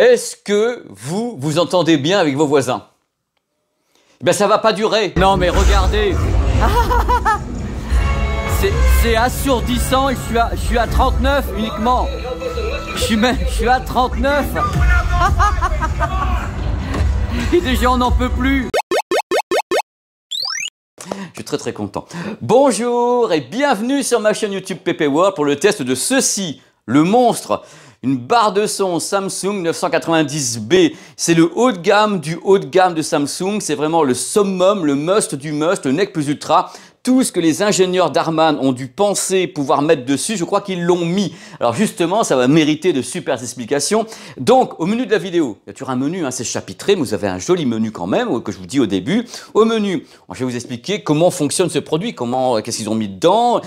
Est-ce que vous vous entendez bien avec vos voisins? Eh bien, ça va pas durer. Non, mais regardez. C'est assourdissant. Je suis à 39 uniquement. Je suis à 39. Et déjà, on n'en peut plus. Je suis très content. Bonjour et bienvenue sur ma chaîne YouTube PP World pour le test de ceci, le monstre. Une barre de son Samsung 990B. C'est le haut de gamme du haut de gamme de Samsung. C'est vraiment le summum, le must du must, le nec plus ultra. Tout ce que les ingénieurs d'Harman ont dû penser pouvoir mettre dessus, je crois qu'ils l'ont mis. Alors justement, ça va mériter de super explications. Donc, au menu de la vidéo, il y a toujours un menu, hein, c'est chapitré, mais vous avez un joli menu quand même, que je vous dis au début. Au menu, je vais vous expliquer comment fonctionne ce produit, qu'est-ce qu'ils ont mis dedans,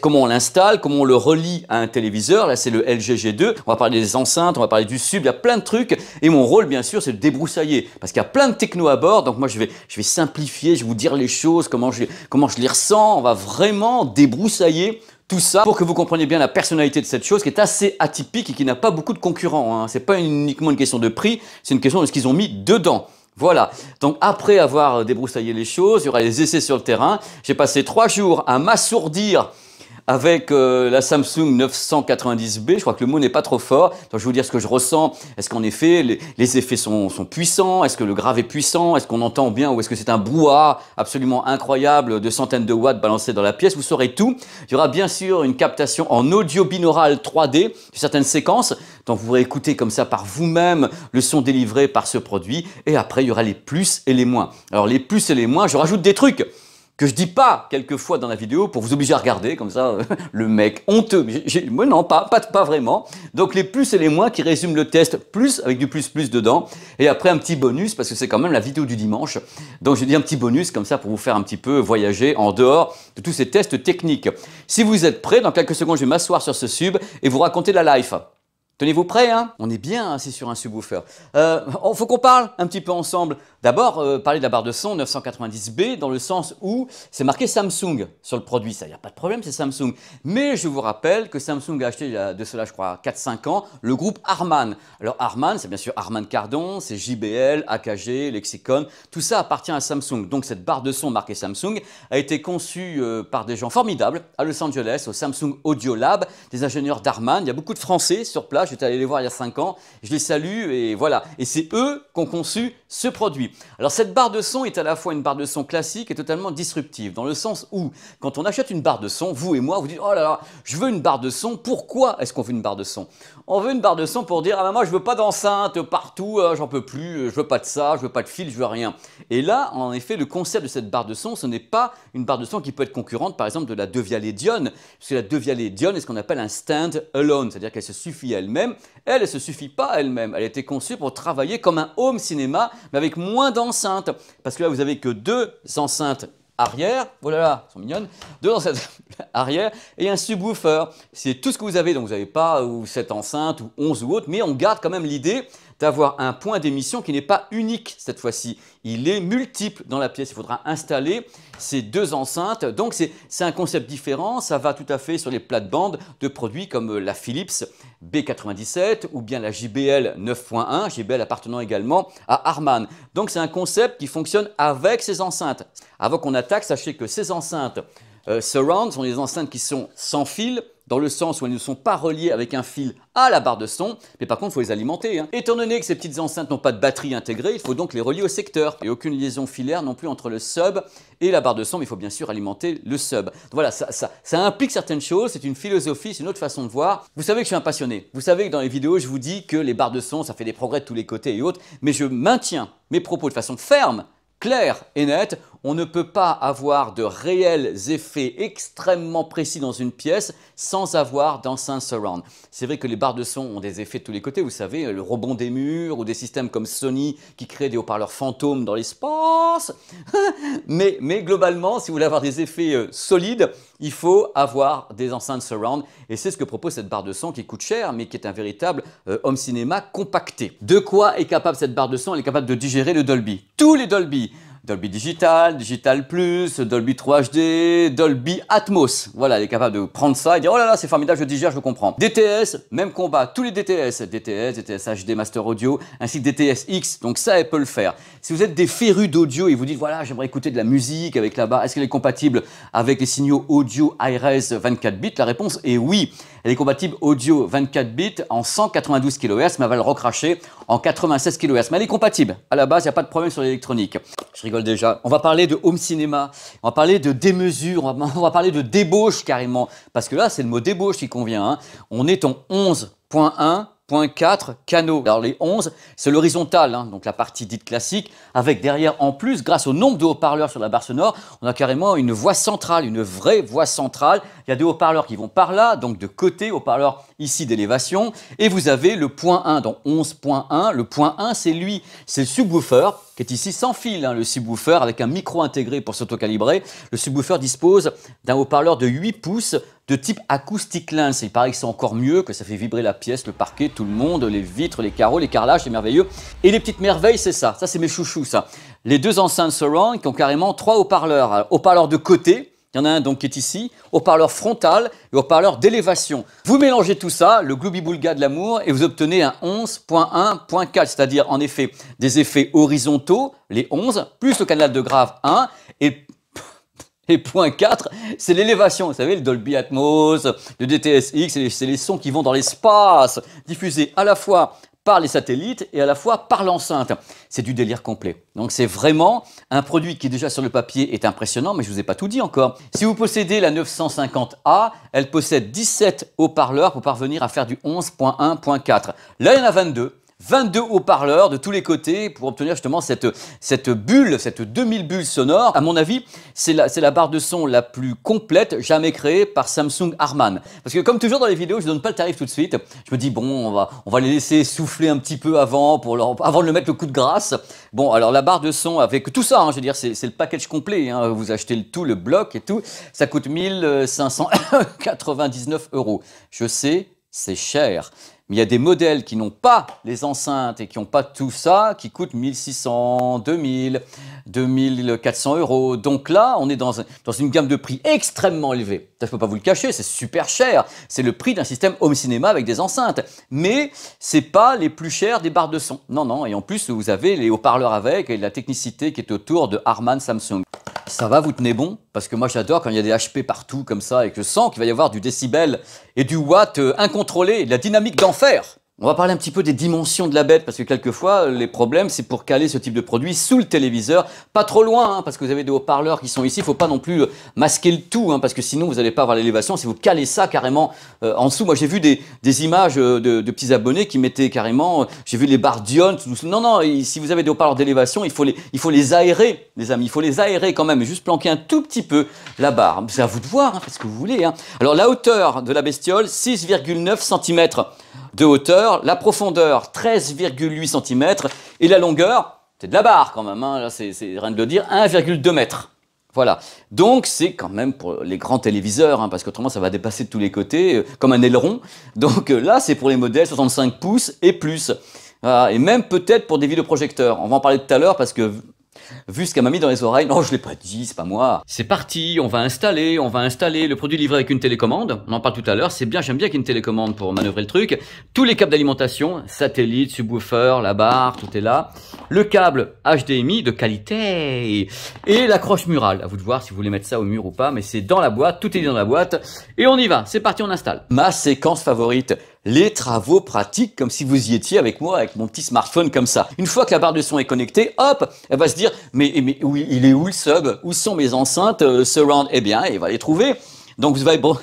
comment on l'installe, comment on le relie à un téléviseur. Là, c'est le LG G2. On va parler des enceintes, on va parler du sub, il y a plein de trucs. Et mon rôle, bien sûr, c'est de débroussailler, parce qu'il y a plein de techno à bord. Donc moi, je vais simplifier, je vais vous dire les choses, comment je les ressens. On va vraiment débroussailler tout ça pour que vous compreniez bien la personnalité de cette chose qui est assez atypique et qui n'a pas beaucoup de concurrents, hein. C'est pas uniquement une question de prix, c'est une question de ce qu'ils ont mis dedans. Voilà, donc après avoir débroussaillé les choses, il y aura les essais sur le terrain. J'ai passé 3 jours à m'assourdir avec la Samsung 990B, je crois que le mot n'est pas trop fort. Donc je vais vous dire ce que je ressens. Est-ce qu'en effet, les effets sont puissants? Est-ce que le grave est puissant? Est-ce qu'on entend bien? Ou est-ce que c'est un brouhaha absolument incroyable de centaines de watts balancés dans la pièce? Vous saurez tout. Il y aura bien sûr une captation en audio binaural 3D de certaines séquences. Donc vous pourrez écouter comme ça par vous-même le son délivré par ce produit. Et après, il y aura les plus et les moins. Alors les plus et les moins, je rajoute des trucs que je dis pas quelquefois dans la vidéo pour vous obliger à regarder comme ça, le mec honteux. Moi non, pas vraiment. Donc les plus et les moins qui résument le test, plus avec du plus dedans. Et après un petit bonus parce que c'est quand même la vidéo du dimanche. Donc j'ai dit un petit bonus comme ça pour vous faire un petit peu voyager en dehors de tous ces tests techniques. Si vous êtes prêts, dans quelques secondes je vais m'asseoir sur ce sub et vous raconter la life. Tenez-vous prêts, hein? On est bien assis sur un subwoofer. Faut qu'on parle un petit peu ensemble. D'abord, parler de la barre de son 990B dans le sens où c'est marqué Samsung sur le produit. Ça, il n'y a pas de problème, c'est Samsung. Mais je vous rappelle que Samsung a acheté il y a de cela, je crois, 4-5 ans, le groupe Harman. Alors Harman, c'est bien sûr Harman Kardon, c'est JBL, AKG, Lexicon. Tout ça appartient à Samsung. Donc cette barre de son marquée Samsung a été conçue par des gens formidables à Los Angeles, au Samsung Audio Lab, des ingénieurs d'Harman. Il y a beaucoup de Français sur place. J'étais allé les voir il y a 5 ans, je les salue et voilà. Et c'est eux qui ont conçu ce produit. Alors cette barre de son est à la fois une barre de son classique et totalement disruptive, dans le sens où, quand on achète une barre de son, vous et moi, vous dites « Oh là là, je veux une barre de son ». Pourquoi est-ce qu'on veut une barre de son? On veut une barre de son pour dire « Ah ben moi je veux pas d'enceinte partout, j'en peux plus, je veux pas de ça, je veux pas de fil, je veux rien ». Et là, en effet, le concept de cette barre de son, ce n'est pas une barre de son qui peut être concurrente, par exemple, de la Devialet Dione, parce que la Devialet Dione est ce qu'on appelle un stand alone, c'est-à-dire qu'elle se suffit à elle-même. Elle ne se suffit pas à elle-même. Elle a été conçue pour travailler comme un home cinéma, mais avec moins d'enceintes. Parce que là, vous n'avez que 2 enceintes arrière, voilà, là, elles sont mignonnes, 2 enceintes arrière et un subwoofer. C'est tout ce que vous avez, donc vous n'avez pas ou 7 enceintes ou 11 ou autre, mais on garde quand même l'idée d'avoir un point d'émission qui n'est pas unique cette fois-ci. Il est multiple dans la pièce. Il faudra installer ces 2 enceintes. Donc c'est un concept différent. Ça va tout à fait sur les plates-bandes de produits comme la Philips B97 ou bien la JBL 9.1, JBL appartenant également à Harman. Donc c'est un concept qui fonctionne avec ces enceintes. Avant qu'on attaque, sachez que ces enceintes Surround sont des enceintes qui sont sans fil, dans le sens où elles ne sont pas reliées avec un fil à la barre de son, mais par contre, il faut les alimenter, hein. Étant donné que ces petites enceintes n'ont pas de batterie intégrée, il faut donc les relier au secteur. Et aucune liaison filaire non plus entre le sub et la barre de son, mais il faut bien sûr alimenter le sub. Donc voilà, ça implique certaines choses, c'est une philosophie, c'est une autre façon de voir. Vous savez que je suis un passionné. Vous savez que dans les vidéos, je vous dis que les barres de son, ça fait des progrès de tous les côtés et autres, mais je maintiens mes propos de façon ferme, claire et nette. On ne peut pas avoir de réels effets extrêmement précis dans une pièce sans avoir d'enceinte surround. C'est vrai que les barres de son ont des effets de tous les côtés, vous savez, le rebond des murs ou des systèmes comme Sony qui créent des haut-parleurs fantômes dans l'espace. mais globalement, si vous voulez avoir des effets solides, il faut avoir des enceintes surround et c'est ce que propose cette barre de son qui coûte cher mais qui est un véritable home cinéma compacté. De quoi est capable cette barre de son? Elle est capable de digérer le Dolby. Tous les Dolby. Dolby Digital, Digital Plus, Dolby 3 HD, Dolby Atmos. Voilà, elle est capable de prendre ça et dire oh là là, c'est formidable, je digère, je comprends. DTS, même combat, tous les DTS, DTS HD Master Audio, ainsi que DTS X, donc ça, elle peut le faire. Si vous êtes des férus d'audio et vous dites voilà, j'aimerais écouter de la musique avec la barre, est-ce qu'elle est compatible avec les signaux audio iRes 24 bits? La réponse est oui. Elle est compatible audio 24 bits en 192 kHz, mais elle va le recracher en 96 kHz. Mais elle est compatible. À la base, il n'y a pas de problème sur l'électronique. Je rigole déjà. On va parler de home cinéma, on va parler de démesure, on va parler de débauche carrément. Parce que là, c'est le mot débauche qui convient. Hein. On est en 11.1.4 canaux. Alors les 11, c'est l'horizontale, hein, donc la partie dite classique, avec derrière en plus, grâce au nombre de haut-parleurs sur la barre sonore, on a carrément une voix centrale, une vraie voix centrale. Il y a des haut-parleurs qui vont par là, donc de côté, haut-parleurs ici d'élévation, et vous avez le point 1 dans 11.1. Le point 1, c'est lui, c'est le subwoofer qui est ici sans fil, hein, le subwoofer avec un micro intégré pour s'auto-calibrer. Le subwoofer dispose d'un haut-parleur de 8 pouces de type acoustic lens. Il paraît que c'est encore mieux, que ça fait vibrer la pièce, le parquet, tout le monde, les vitres, les carreaux, les carrelages, c'est merveilleux. Et les petites merveilles, c'est ça. Ça, c'est mes chouchous, ça. Les deux enceintes surround qui ont carrément 3 haut-parleurs. Haut-parleur de côté. Il y en a un donc qui est ici, haut-parleur frontal et haut-parleur d'élévation. Vous mélangez tout ça, le gloubi-boulga de l'amour, et vous obtenez un 11.1.4, c'est-à-dire en effet des effets horizontaux, les 11, plus le canal de grave 1, et point 4, c'est l'élévation. Vous savez, le Dolby Atmos, le DTS X, c'est les sons qui vont dans l'espace, diffusés à la fois par les satellites et à la fois par l'enceinte. C'est du délire complet. Donc c'est vraiment un produit qui déjà sur le papier est impressionnant, mais je ne vous ai pas tout dit encore. Si vous possédez la 950A, elle possède 17 haut-parleurs pour parvenir à faire du 11.1.4. Là, il y en a 22. 22 haut-parleurs de tous les côtés pour obtenir justement cette bulle, cette 2000 bulles sonores. À mon avis, c'est la barre de son la plus complète jamais créée par Samsung Harman. Parce que comme toujours dans les vidéos, je ne donne pas le tarif tout de suite. Je me dis bon, on va les laisser souffler un petit peu avant de le mettre le coup de grâce. Bon, alors la barre de son avec tout ça, hein, je veux dire, c'est le package complet. Hein, vous achetez le tout, le bloc et tout, ça coûte 1599 €. Je sais, c'est cher. Mais il y a des modèles qui n'ont pas les enceintes et qui n'ont pas tout ça, qui coûtent 1600, 2000, 2400 €. Donc là, on est dans une gamme de prix extrêmement élevée. Ça, je ne peux pas vous le cacher, c'est super cher. C'est le prix d'un système home cinéma avec des enceintes. Mais ce n'est pas les plus chers des barres de son. Non, non. Et en plus, vous avez les haut-parleurs avec et la technicité qui est autour de Harman Samsung. Ça va, vous tenez bon? Parce que moi j'adore quand il y a des HP partout comme ça et que je sens qu'il va y avoir du décibel et du watt incontrôlé, de la dynamique d'enfer. On va parler un petit peu des dimensions de la bête parce que quelquefois les problèmes c'est pour caler ce type de produit sous le téléviseur, pas trop loin hein, parce que vous avez des haut-parleurs qui sont ici, il ne faut pas non plus masquer le tout hein, parce que sinon vous n'allez pas avoir l'élévation si vous calez ça carrément en dessous. Moi j'ai vu des images de petits abonnés qui mettaient carrément, j'ai vu les barres d'ion, non non, si vous avez des haut-parleurs d'élévation il faut les aérer les amis, il faut les aérer quand même et juste planquer un tout petit peu la barre. C'est à vous de voir, hein, faites ce que vous voulez. Hein. Alors la hauteur de la bestiole, 6,9 cm de hauteur, la profondeur 13,8 cm et la longueur, c'est de la barre quand même, hein, là c'est rien de le dire, 1,2 m. Voilà, donc c'est quand même pour les grands téléviseurs, hein, parce qu'autrement ça va dépasser de tous les côtés, comme un aileron. Donc là c'est pour les modèles 65 pouces et plus, voilà, et même peut-être pour des vidéoprojecteurs. On va en parler tout à l'heure parce que vu ce qu'elle m'a mis dans les oreilles, non je l'ai pas dit, c'est pas moi. C'est parti, on va installer le produit livré avec une télécommande, on en parle tout à l'heure, c'est bien, j'aime bien qu'il y ait une télécommande pour manœuvrer le truc. Tous les câbles d'alimentation, satellite, subwoofer, la barre, tout est là. Le câble HDMI de qualité et l'accroche murale, à vous de voir si vous voulez mettre ça au mur ou pas, mais c'est dans la boîte, tout est dans la boîte et on y va, c'est parti, on installe. Ma séquence favorite, les travaux pratiques comme si vous y étiez avec moi, avec mon petit smartphone comme ça. Une fois que la barre de son est connectée, hop, elle va se dire mais oui, il est où le sub? Où sont mes enceintes surround? Eh bien, elle va les trouver. Donc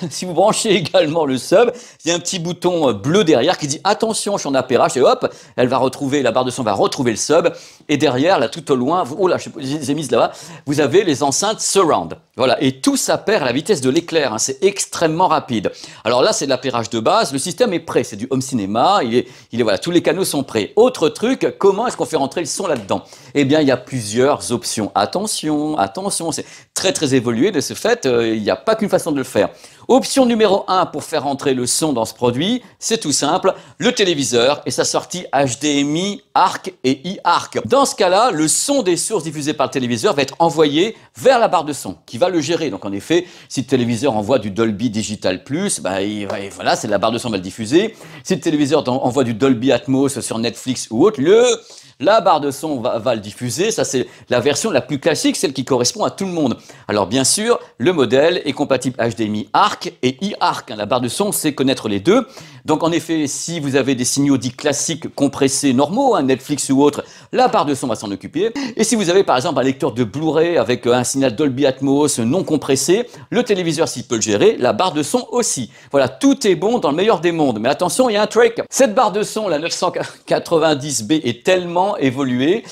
si vous branchez également le sub, il y a un petit bouton bleu derrière qui dit attention, je suis en appairage et hop, elle va retrouver, la barre de son va retrouver le sub et derrière, là tout au loin, oh là, je les ai mises là-bas, vous avez les enceintes surround. Voilà, et tout s'appaire à la vitesse de l'éclair, hein, c'est extrêmement rapide. Alors là, c'est de l'appairage de base, le système est prêt, c'est du home cinéma, voilà, tous les canaux sont prêts. Autre truc, comment est-ce qu'on fait rentrer le son là-dedans? Eh bien, il y a plusieurs options. Attention, attention, c'est très très évolué de ce fait, il n'y a pas qu'une façon de le faire. Option numéro 1 pour faire entrer le son dans ce produit, c'est tout simple, le téléviseur et sa sortie HDMI, ARC et e-ARC. Dans ce cas-là, le son des sources diffusées par le téléviseur va être envoyé vers la barre de son qui va le gérer. Donc en effet, si le téléviseur envoie du Dolby Digital Plus, voilà, c'est la barre de son va le diffuser. Si le téléviseur envoie du Dolby Atmos sur Netflix ou autre, la barre de son va le diffuser. Ça, c'est la version la plus classique, celle qui correspond à tout le monde. Alors, bien sûr, le modèle est compatible HDMI ARC et e-ARC. La barre de son sait connaître les deux. Donc, en effet, si vous avez des signaux dits classiques compressés normaux, Netflix ou autre, la barre de son va s'en occuper. Et si vous avez, par exemple, un lecteur de Blu-ray avec un signal Dolby Atmos non compressé, le téléviseur, s'il peut le gérer, la barre de son aussi. Voilà, tout est bon dans le meilleur des mondes. Mais attention, il y a un trick. Cette barre de son, la 990B, est tellement évoluée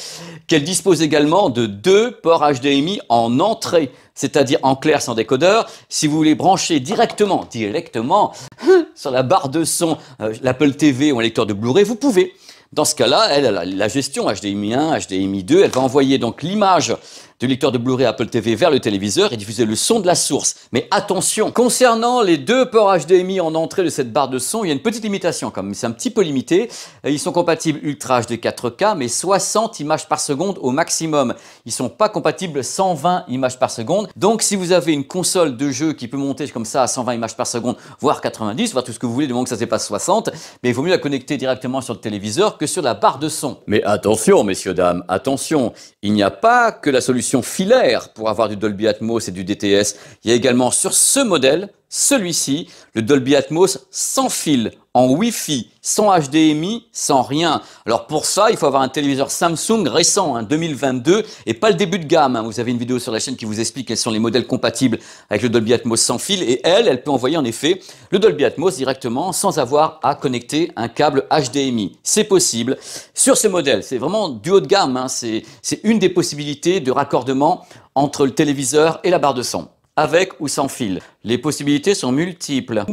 qu'elle dispose également de 2 ports HDMI en entrée, c'est-à-dire en clair sans décodeur. Si vous voulez brancher directement sur la barre de son, l'Apple TV ou un lecteur de Blu-ray, vous pouvez. Dans ce cas-là, elle a la gestion HDMI 1, HDMI 2, elle va envoyer donc l'image du lecteur de Blu-ray Apple TV vers le téléviseur et diffuser le son de la source. Mais attention, concernant les 2 ports HDMI en entrée de cette barre de son, il y a une petite limitation quand même, c'est un petit peu limité. Ils sont compatibles Ultra HD 4K, mais 60 images par seconde au maximum. Ils ne sont pas compatibles 120 images par seconde. Donc si vous avez une console de jeu qui peut monter comme ça à 120 images par seconde, voire 90, voire tout ce que vous voulez, du moment que ça ne dépasse 60, mais il vaut mieux la connecter directement sur le téléviseur que sur la barre de son. Mais attention, messieurs, dames, attention, il n'y a pas que la solution filaire pour avoir du Dolby Atmos et du DTS. Il y a également sur ce modèle, celui-ci, le Dolby Atmos sans fil, en Wi-Fi, sans HDMI, sans rien. Alors pour ça, il faut avoir un téléviseur Samsung récent, 2022, et pas le début de gamme. Vous avez une vidéo sur la chaîne qui vous explique quels sont les modèles compatibles avec le Dolby Atmos sans fil, et elle peut envoyer en effet le Dolby Atmos directement sans avoir à connecter un câble HDMI. C'est possible. Sur ce modèle, c'est vraiment du haut de gamme, c'est une des possibilités de raccordement entre le téléviseur et la barre de son, avec ou sans fil. Les possibilités sont multiples.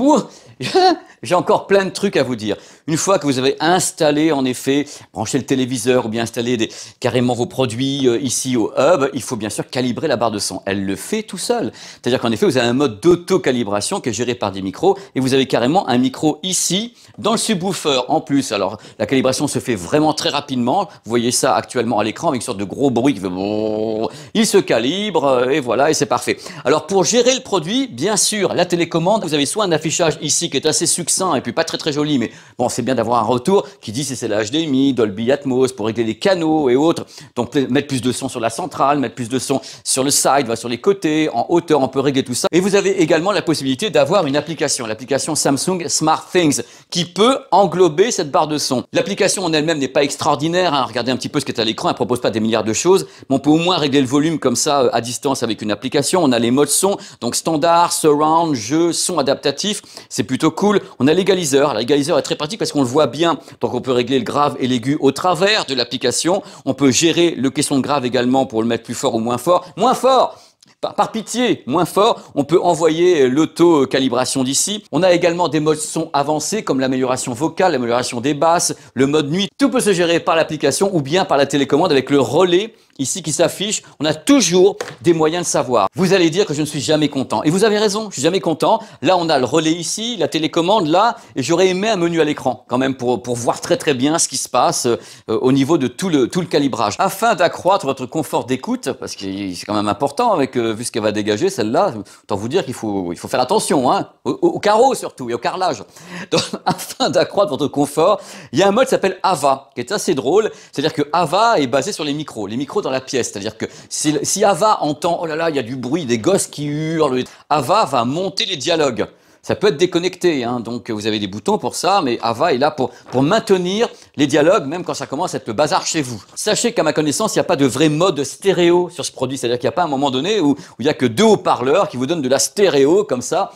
J'ai encore plein de trucs à vous dire. Une fois que vous avez installé, en effet, branché le téléviseur ou bien installé carrément vos produits ici au hub, il faut bien sûr calibrer la barre de son. Elle le fait tout seul. C'est-à-dire qu'en effet, vous avez un mode d'auto-calibration qui est géré par des micros et vous avez carrément un micro ici dans le subwoofer en plus. Alors, la calibration se fait vraiment très rapidement. Vous voyez ça actuellement à l'écran avec une sorte de gros bruit qui fait brrr. Il se calibre et voilà, et c'est parfait. Alors, pour gérer le produit, bien sûr, la télécommande, vous avez soit un affichage ici qui est assez succinct et puis pas très joli, mais bon, c'est bien d'avoir un retour qui dit si c'est la HDMI, Dolby Atmos, pour régler les canaux et autres. Donc, mettre plus de son sur la centrale, mettre plus de son sur le side, sur les côtés, en hauteur, on peut régler tout ça. Et vous avez également la possibilité d'avoir une application, l'application Samsung SmartThings, qui peut englober cette barre de son. L'application en elle-même n'est pas extraordinaire, regardez un petit peu ce qui est à l'écran, elle propose pas des milliards de choses, mais on peut au moins régler le volume comme ça à distance avec une application. On a les modes son, donc standard, surround, jeu, son adaptatif, c'est plutôt cool. On a l'égaliseur. L'égaliseur est très pratique parce qu'on le voit bien, donc on peut régler le grave et l'aigu au travers de l'application. On peut gérer le caisson de grave également pour le mettre plus fort ou moins fort. Moins fort! Par pitié, moins fort, on peut envoyer l'auto-calibration d'ici. On a également des modes son avancés comme l'amélioration vocale, l'amélioration des basses, le mode nuit. Tout peut se gérer par l'application ou bien par la télécommande avec le relais ici qui s'affiche. On a toujours des moyens de savoir. Vous allez dire que je ne suis jamais content. Et vous avez raison, je suis jamais content. Là, on a le relais ici, la télécommande là, et j'aurais aimé un menu à l'écran quand même pour voir très bien ce qui se passe au niveau de tout le calibrage. Afin d'accroître votre confort d'écoute, parce que c'est quand même important avec vu ce qu'elle va dégager, celle-là, autant vous dire qu'il faut faire attention, au carreau surtout et au carrelage. Donc, afin d'accroître votre confort, il y a un mode qui s'appelle AVA, qui est assez drôle. C'est-à-dire que AVA est basé sur les micros dans la pièce. C'est-à-dire que si AVA entend, oh là là, il y a du bruit, des gosses qui hurlent, AVA va monter les dialogues. Ça peut être déconnecté, donc vous avez des boutons pour ça, mais AVA est là pour maintenir les dialogues, même quand ça commence à être le bazar chez vous. Sachez qu'à ma connaissance, il n'y a pas de vrai mode stéréo sur ce produit, c'est-à-dire qu'il n'y a pas un moment donné où il n'y a que 2 haut-parleurs qui vous donnent de la stéréo comme ça.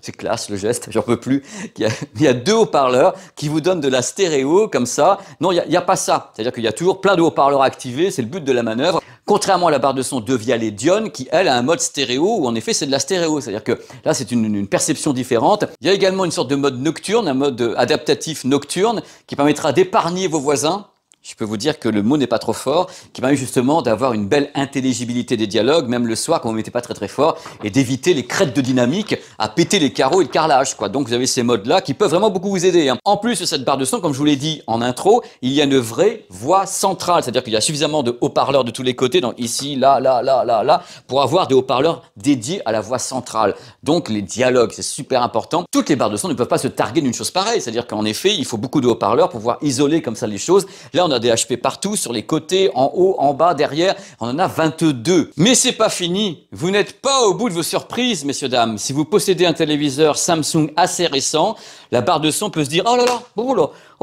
C'est classe le geste, j'en peux plus. Il y a 2 haut-parleurs qui vous donnent de la stéréo comme ça. Non, il n'y a pas ça. C'est-à-dire qu'il y a toujours plein de haut-parleurs activés, c'est le but de la manœuvre. Contrairement à la barre de son de Vialet-Dion qui, elle, a un mode stéréo où en effet c'est de la stéréo. C'est-à-dire que là, c'est une perception différente. Il y a également une sorte de mode nocturne, un mode adaptatif nocturne qui permettra d'épargner vos voisins. je peux vous dire que le mot n'est pas trop fort, qui permet justement d'avoir une belle intelligibilité des dialogues, même le soir quand vous ne mettez pas très fort, et d'éviter les crêtes de dynamique à péter les carreaux et le carrelage, quoi. Donc vous avez ces modes-là qui peuvent vraiment beaucoup vous aider, hein. En plus de cette barre de son, comme je vous l'ai dit en intro, il y a une vraie voix centrale, c'est-à-dire qu'il y a suffisamment de haut-parleurs de tous les côtés, donc ici, là, pour avoir des haut-parleurs dédiés à la voix centrale. Donc les dialogues, c'est super important. Toutes les barres de son ne peuvent pas se targuer d'une chose pareille, c'est-à-dire qu'en effet, il faut beaucoup de haut-parleurs pour pouvoir isoler comme ça les choses. Là, on a des HP partout, sur les côtés, en haut, en bas, derrière. On en a 22. Mais c'est pas fini. Vous n'êtes pas au bout de vos surprises, messieurs, dames. Si vous possédez un téléviseur Samsung assez récent, la barre de son peut se dire, oh là là,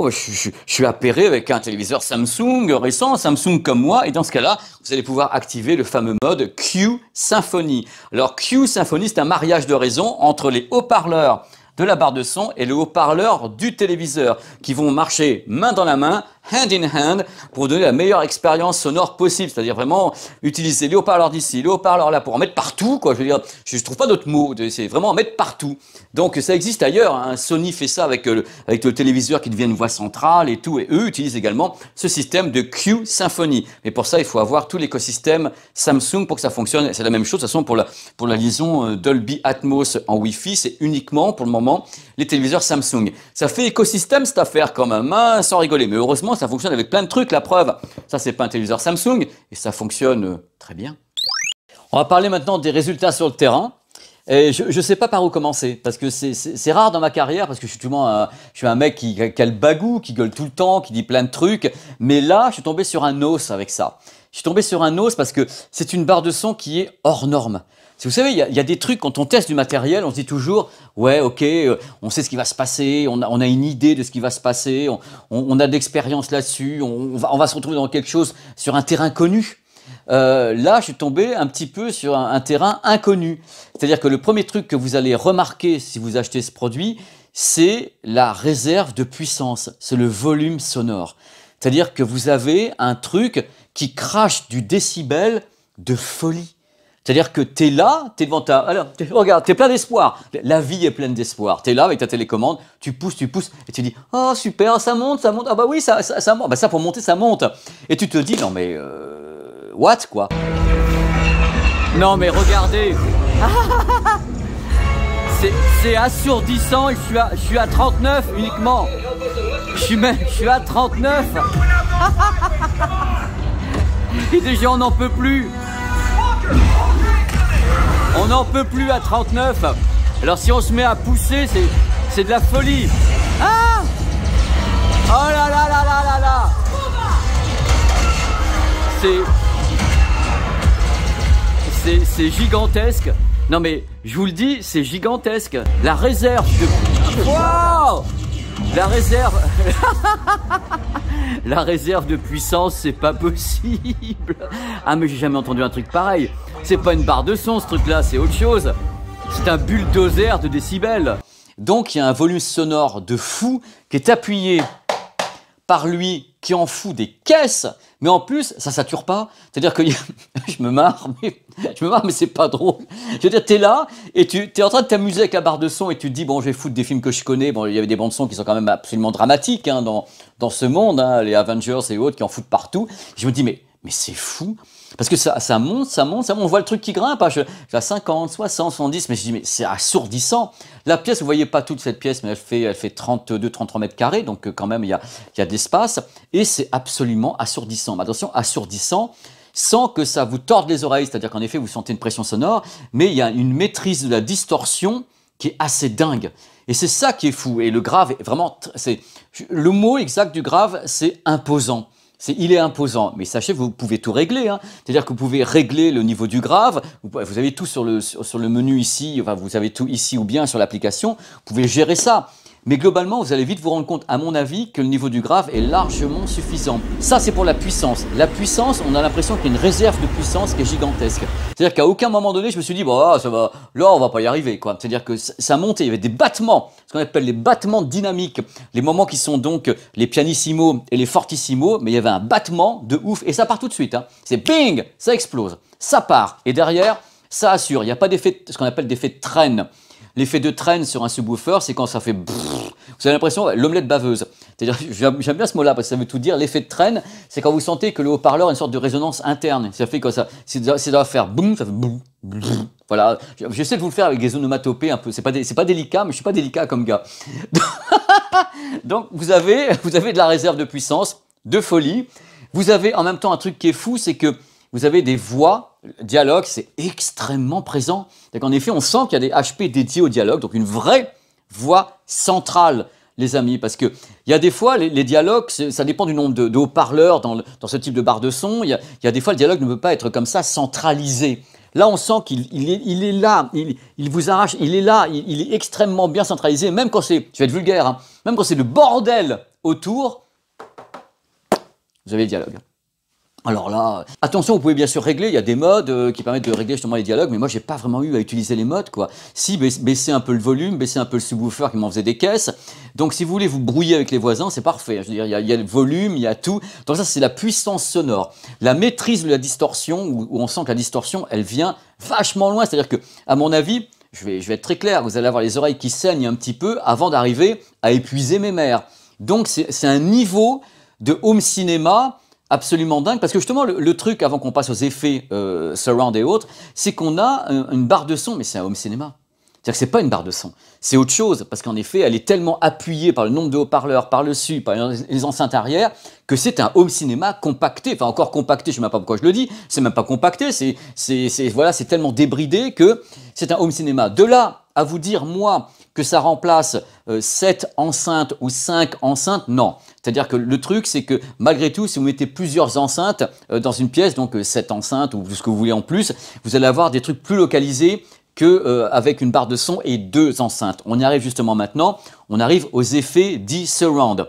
je suis appairé avec un téléviseur Samsung récent, Samsung comme moi. Et dans ce cas-là, vous allez pouvoir activer le fameux mode Q Symphony. Alors, Q Symphony, c'est un mariage de raison entre les haut-parleurs de la barre de son et le haut-parleur du téléviseur qui vont marcher main dans la main, hand in hand, pour donner la meilleure expérience sonore possible. C'est-à-dire vraiment utiliser les haut-parleurs d'ici, les haut-parleurs là pour en mettre partout, quoi. Je veux dire, je trouve pas d'autres mots. C'est vraiment en mettre partout. Donc ça existe ailleurs, hein. Sony fait ça avec le téléviseur qui devient une voix centrale et tout. Et eux utilisent également ce système de Q Symphony. Mais pour ça, il faut avoir tout l'écosystème Samsung pour que ça fonctionne. C'est la même chose, de toute façon, pour la liaison Dolby Atmos en Wi-Fi. C'est uniquement, pour le moment, les téléviseurs Samsung. Ça fait écosystème cette affaire quand même, hein, sans rigoler. Mais heureusement, ça fonctionne avec plein de trucs. La preuve, ça c'est pas un téléviseur Samsung et ça fonctionne très bien. On va parler maintenant des résultats sur le terrain. Et je ne sais pas par où commencer, parce que c'est rare dans ma carrière, parce que je suis un mec qui a le bagou, qui gueule tout le temps, qui dit plein de trucs. Mais là, je suis tombé sur un os avec ça. Je suis tombé sur un os parce que c'est une barre de son qui est hors norme. Vous savez, il y a des trucs, quand on teste du matériel, on se dit toujours, ouais, ok, on sait ce qui va se passer, on a une idée de ce qui va se passer, on a de l'expérience là-dessus, on va se retrouver dans quelque chose sur un terrain connu. Là, je suis tombé un petit peu sur un terrain inconnu. C'est-à-dire que le premier truc que vous allez remarquer si vous achetez ce produit, c'est la réserve de puissance, c'est le volume sonore. C'est-à-dire que vous avez un truc qui crache du décibel de folie. C'est-à-dire que tu es là, tu es devant ta... Alors, regarde, tu es plein d'espoir. La vie est pleine d'espoir. Tu es là avec ta télécommande, tu pousses, et tu dis « Oh, super, ça monte. Ah bah oui, ça monte. Bah ça, pour monter, ça monte. » Et tu te dis « Non mais... what, quoi ?» Non mais regardez. C'est assourdissant. Je suis à 39 uniquement. Je suis à 39. Et déjà, on n'en peut plus. On n'en peut plus à 39. Alors si on se met à pousser, c'est de la folie. Ah! Oh là là là là là là! C'est gigantesque. Non mais je vous le dis, c'est gigantesque. La réserve de... Wow! La réserve... La réserve de puissance, c'est pas possible. Ah mais j'ai jamais entendu un truc pareil. C'est pas une barre de son ce truc-là, c'est autre chose. C'est un bulldozer de décibels. Donc il y a un volume sonore de fou qui est appuyé par lui, qui en fout des caisses, mais en plus, ça sature pas. C'est-à-dire que je me marre, mais c'est pas drôle. Je veux dire, t'es là, et t'es en train de t'amuser avec la barre de son, et tu te dis, bon, je vais foutre des films que je connais. Bon, il y avait des bandes son qui sont quand même absolument dramatiques, hein, dans ce monde, hein, les Avengers et autres qui en foutent partout. Je me dis, mais c'est fou. Parce que ça monte, on voit le truc qui grimpe, hein, à 50, 60, 70, mais je dis, mais c'est assourdissant. La pièce, vous voyez pas toute cette pièce, mais elle fait 32, 33 mètres carrés, donc quand même, il y a d'espace, et c'est absolument assourdissant. Mais attention, assourdissant, sans que ça vous torde les oreilles, c'est-à-dire qu'en effet, vous sentez une pression sonore, mais il y a une maîtrise de la distorsion qui est assez dingue. Et c'est ça qui est fou. Et le grave est vraiment... Le mot exact du grave, c'est imposant. Il est imposant, mais sachez que vous pouvez tout régler, hein. C'est-à-dire que vous pouvez régler le niveau du grave, vous avez tout sur le menu ici, enfin vous avez tout ici ou bien sur l'application, vous pouvez gérer ça. Mais globalement, vous allez vite vous rendre compte, à mon avis, que le niveau du grave est largement suffisant. Ça, c'est pour la puissance. La puissance, on a l'impression qu'il y a une réserve de puissance qui est gigantesque. C'est-à-dire qu'à aucun moment donné, je me suis dit, bon, ça va, là, on va pas y arriver, quoi. C'est-à-dire que ça montait, il y avait des battements, ce qu'on appelle les battements dynamiques, les moments qui sont donc les pianissimo et les fortissimo, mais il y avait un battement de ouf, et ça part tout de suite, hein. C'est bing, ça explose, ça part, et derrière, ça assure, il n'y a pas d'effet, ce qu'on appelle d'effet de traîne. L'effet de traîne sur un subwoofer, c'est quand ça fait brrr, vous avez l'impression, l'omelette baveuse. C'est-à-dire, j'aime bien ce mot-là parce que ça veut tout dire. L'effet de traîne, c'est quand vous sentez que le haut-parleur a une sorte de résonance interne. Ça fait comme ça. Ça doit faire boum, ça fait boum, boum. Voilà. J'essaie de vous le faire avec des onomatopées un peu. C'est pas délicat, mais je suis pas délicat comme gars. Donc, vous avez de la réserve de puissance, de folie. Vous avez en même temps un truc qui est fou, c'est que vous avez des voix, dialogue, c'est extrêmement présent. En effet, on sent qu'il y a des HP dédiés au dialogue, donc une vraie voix centrale, les amis, parce que il y a des fois, les dialogues, ça dépend du nombre de haut-parleurs dans ce type de barre de son. Il y a des fois, le dialogue ne peut pas être comme ça, centralisé. Là, on sent qu'il est là, il vous arrache, il est là, il est extrêmement bien centralisé, même quand c'est, je vais être vulgaire, hein, même quand c'est le bordel autour, vous avez le dialogue. Alors là, attention, vous pouvez bien sûr régler, il y a des modes qui permettent de régler justement les dialogues, mais moi j'ai pas vraiment eu à utiliser les modes quoi. Si, baisser un peu le volume, baisser un peu le subwoofer qui m'en faisait des caisses. Donc si vous voulez vous brouiller avec les voisins, c'est parfait. Je veux dire, il y a le volume, il y a tout. Donc ça c'est la puissance sonore. La maîtrise de la distorsion, où on sent que la distorsion, elle vient vachement loin. C'est-à-dire que, à mon avis, je vais être très clair, vous allez avoir les oreilles qui saignent un petit peu avant d'arriver à épuiser mes mères. Donc c'est un niveau de home cinéma absolument dingue, parce que justement le truc, avant qu'on passe aux effets surround et autres, c'est qu'on a une barre de son, mais c'est un home cinéma. C'est-à-dire que c'est pas une barre de son, c'est autre chose, parce qu'en effet, elle est tellement appuyée par le nombre de haut-parleurs, par le sub, par les enceintes arrière, que c'est un home cinéma compacté, enfin encore compacté, je ne sais même pas pourquoi je le dis, c'est même pas compacté, voilà, c'est tellement débridé que c'est un home cinéma. De là à vous dire, moi, que ça remplace 7 enceintes ou 5 enceintes, non. C'est-à-dire que le truc, c'est que malgré tout, si vous mettez plusieurs enceintes dans une pièce, donc 7 enceintes ou ce que vous voulez en plus, vous allez avoir des trucs plus localisés qu'avec une barre de son et 2 enceintes. On y arrive justement maintenant, on arrive aux effets dits surround.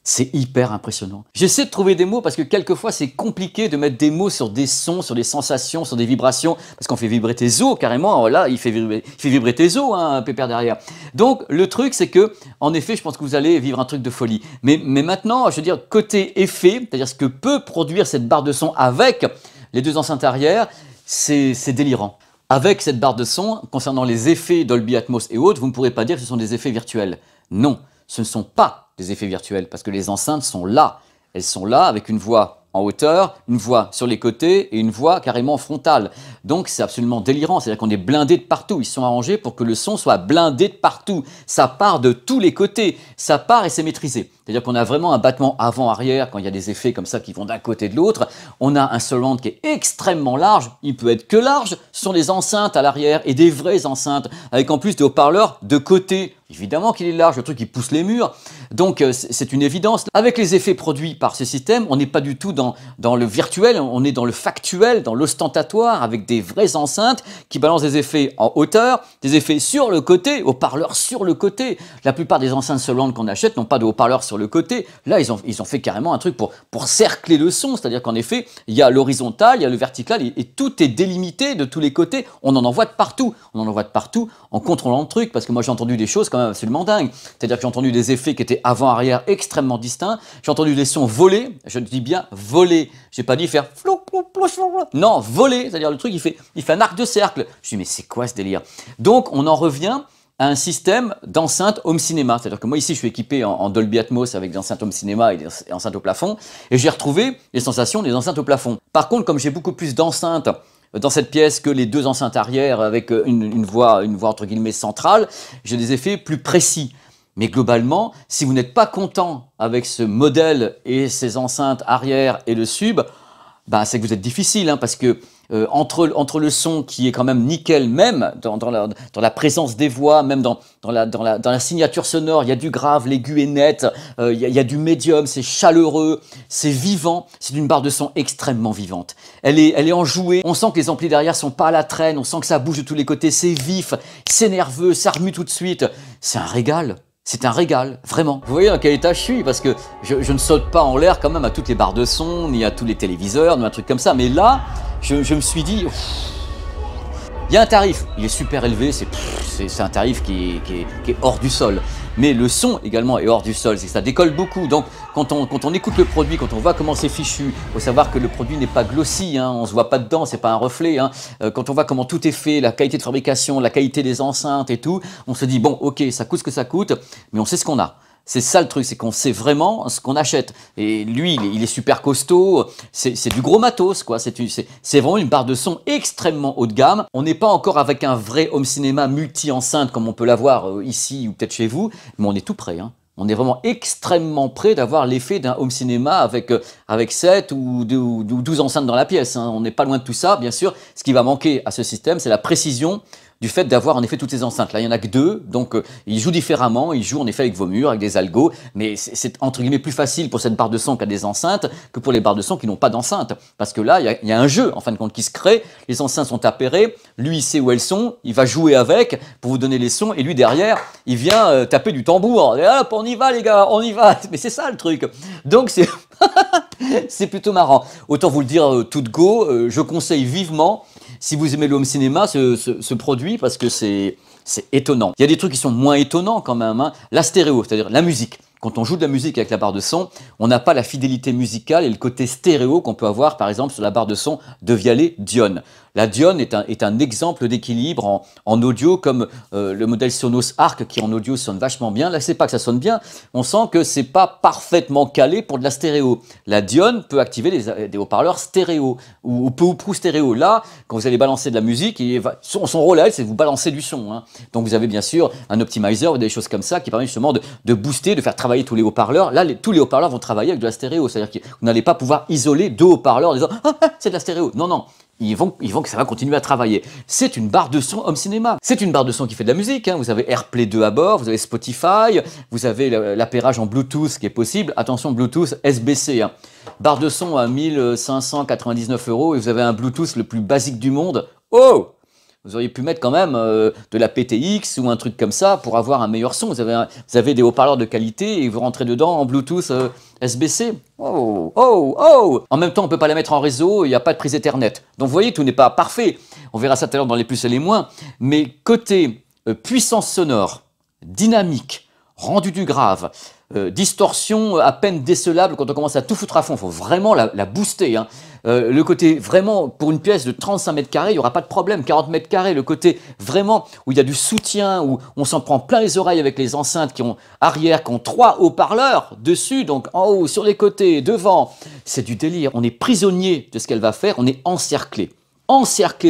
C'est hyper impressionnant. J'essaie de trouver des mots parce que quelquefois c'est compliqué de mettre des mots sur des sons, sur des sensations, sur des vibrations, parce qu'on fait vibrer tes os carrément. Là, il fait vibrer tes os, hein, Pépère derrière. Donc le truc c'est que, en effet, je pense que vous allez vivre un truc de folie. Mais maintenant, je veux dire côté effet, c'est-à-dire ce que peut produire cette barre de son avec les 2 enceintes arrière, c'est délirant. Avec cette barre de son, concernant les effets Dolby Atmos et autres, vous ne pourrez pas dire que ce sont des effets virtuels. Non, ce ne sont pas des effets virtuels, parce que les enceintes sont là. Elles sont là avec une voix en hauteur, une voix sur les côtés et une voix carrément frontale. Donc c'est absolument délirant, c'est-à-dire qu'on est blindé de partout. Ils sont arrangés pour que le son soit blindé de partout. Ça part de tous les côtés, ça part et c'est maîtrisé. C'est-à-dire qu'on a vraiment un battement avant-arrière quand il y a des effets comme ça qui vont d'un côté de l'autre. On a un surround qui est extrêmement large, il peut être que large. Ce sont des enceintes à l'arrière et des vraies enceintes, avec en plus des haut-parleurs de côté. Évidemment qu'il est large, le truc qui pousse les murs. Donc c'est une évidence. Avec les effets produits par ce système, on n'est pas du tout dans le virtuel, on est dans le factuel, dans l'ostentatoire, avec des vraies enceintes qui balancent des effets en hauteur, des effets sur le côté, haut-parleurs sur le côté. La plupart des enceintes surround qu'on achète n'ont pas de haut-parleurs sur le côté. Là, ils ont fait carrément un truc pour cercler le son, c'est-à-dire qu'en effet, il y a l'horizontal, il y a le vertical, et tout est délimité de tous les côtés. On en envoie de partout. On en envoie de partout en contrôlant le truc, parce que moi j'ai entendu des choses quand même absolument dingues. C'est-à-dire que j'ai entendu des effets qui étaient avant-arrière extrêmement distincts. J'ai entendu des sons volés, je dis bien volés. J'ai pas dit faire flou, flou, flou, flou. Non, voler, c'est-à-dire le truc il fait un arc de cercle. Je dis mais c'est quoi ce délire? Donc on en revient à un système d'enceinte home cinéma. C'est-à-dire que moi ici je suis équipé en Dolby Atmos avec des enceintes home cinéma et des enceintes au plafond, et j'ai retrouvé les sensations des enceintes au plafond. Par contre, comme j'ai beaucoup plus d'enceintes dans cette pièce que les 2 enceintes arrière avec une voix entre guillemets centrale, j'ai des effets plus précis. Mais globalement, si vous n'êtes pas content avec ce modèle et ces enceintes arrière et le sub, bah, c'est que vous êtes difficile, hein, parce que entre le son qui est quand même nickel, même dans la présence des voix, même dans la signature sonore, il y a du grave, l'aigu est net, il y a du médium, c'est chaleureux, c'est vivant, c'est une barre de son extrêmement vivante. Elle est enjouée, on sent que les amplis derrière sont pas à la traîne, on sent que ça bouge de tous les côtés, c'est vif, c'est nerveux, ça remue tout de suite, c'est un régal. C'est un régal, vraiment. Vous voyez dans quel état je suis, parce que je ne saute pas en l'air quand même à toutes les barres de son, ni à tous les téléviseurs, ni un truc comme ça. Mais là, je me suis dit, il y a un tarif, il est super élevé, c'est un tarif qui est hors du sol. mais le son également est hors du sol, c'est que ça décolle beaucoup. Donc quand on écoute le produit, quand on voit comment c'est fichu, il faut savoir que le produit n'est pas glossy, hein, on ne se voit pas dedans, c'est pas un reflet. Hein. Quand on voit comment tout est fait, la qualité de fabrication, la qualité des enceintes et tout, on se dit bon ok, ça coûte ce que ça coûte, mais on sait ce qu'on a. C'est ça le truc, c'est qu'on sait vraiment ce qu'on achète. Et lui, il est super costaud, c'est du gros matos, quoi. C'est vraiment une barre de son extrêmement haut de gamme. On n'est pas encore avec un vrai home cinéma multi-enceinte comme on peut l'avoir ici ou peut-être chez vous, mais on est tout prêt, hein. On est vraiment extrêmement prêt d'avoir l'effet d'un home cinéma avec 7 ou 12 enceintes dans la pièce, hein. On n'est pas loin de tout ça, bien sûr. Ce qui va manquer à ce système, c'est la précision du fait d'avoir en effet toutes ces enceintes. Là, il n'y en a que 2, donc ils jouent différemment, ils jouent en effet avec vos murs, avec des algos, mais c'est entre guillemets plus facile pour cette barre de son qui a des enceintes que pour les barres de son qui n'ont pas d'enceinte. Parce que là, il y a un jeu, en fin de compte, qui se crée, les enceintes sont appairées, lui, il sait où elles sont, il va jouer avec pour vous donner les sons, et lui, derrière, il vient taper du tambour. Et hop, on y va les gars, on y va. Mais c'est ça le truc. Donc c'est c'est plutôt marrant. Autant vous le dire tout de go, je conseille vivement, si vous aimez le home cinéma, ce produit, parce que c'est étonnant. Il y a des trucs qui sont moins étonnants quand même, hein. La stéréo, c'est-à-dire la musique. Quand on joue de la musique avec la barre de son, on n'a pas la fidélité musicale et le côté stéréo qu'on peut avoir par exemple sur la barre de son de Vialet Dione. La Dione est un exemple d'équilibre en audio comme le modèle Sonos Arc qui en audio sonne vachement bien. Là, c'est pas que ça sonne bien, on sent que c'est pas parfaitement calé pour de la stéréo. La Dione peut activer des haut-parleurs stéréo ou peu ou prou stéréo. Là, quand vous allez balancer de la musique, son rôle à elle, c'est de vous balancer du son, hein. Donc vous avez bien sûr un optimizer ou des choses comme ça qui permettent justement de booster, de faire travailler tous les haut-parleurs. Là, tous les haut-parleurs vont travailler avec de la stéréo, c'est-à-dire que vous n'allez pas pouvoir isoler 2 haut-parleurs en disant ah, c'est de la stéréo. Non, non. Ils vont que ça va continuer à travailler. C'est une barre de son home cinéma. C'est une barre de son qui fait de la musique, hein. Vous avez AirPlay 2 à bord, vous avez Spotify, vous avez l'appairage en Bluetooth qui est possible. Attention, Bluetooth SBC, hein. Barre de son à 1599 € et vous avez un Bluetooth le plus basique du monde. Oh! Vous auriez pu mettre quand même de la PTX ou un truc comme ça pour avoir un meilleur son. Vous avez des haut-parleurs de qualité et vous rentrez dedans en Bluetooth SBC. Oh, oh, oh! En même temps, on ne peut pas la mettre en réseau, il n'y a pas de prise Ethernet. Donc vous voyez, tout n'est pas parfait. On verra ça tout à l'heure dans les plus et les moins. Mais côté puissance sonore, dynamique, rendu du grave, distorsion à peine décelable quand on commence à tout foutre à fond, il faut vraiment la booster, hein. Le côté vraiment, pour une pièce de 35 mètres carrés, il n'y aura pas de problème, 40 mètres carrés, le côté vraiment où il y a du soutien, où on s'en prend plein les oreilles avec les enceintes qui ont arrière, qui ont 3 haut-parleurs dessus, donc en haut, sur les côtés, devant, c'est du délire, on est prisonnier de ce qu'elle va faire, on est encerclé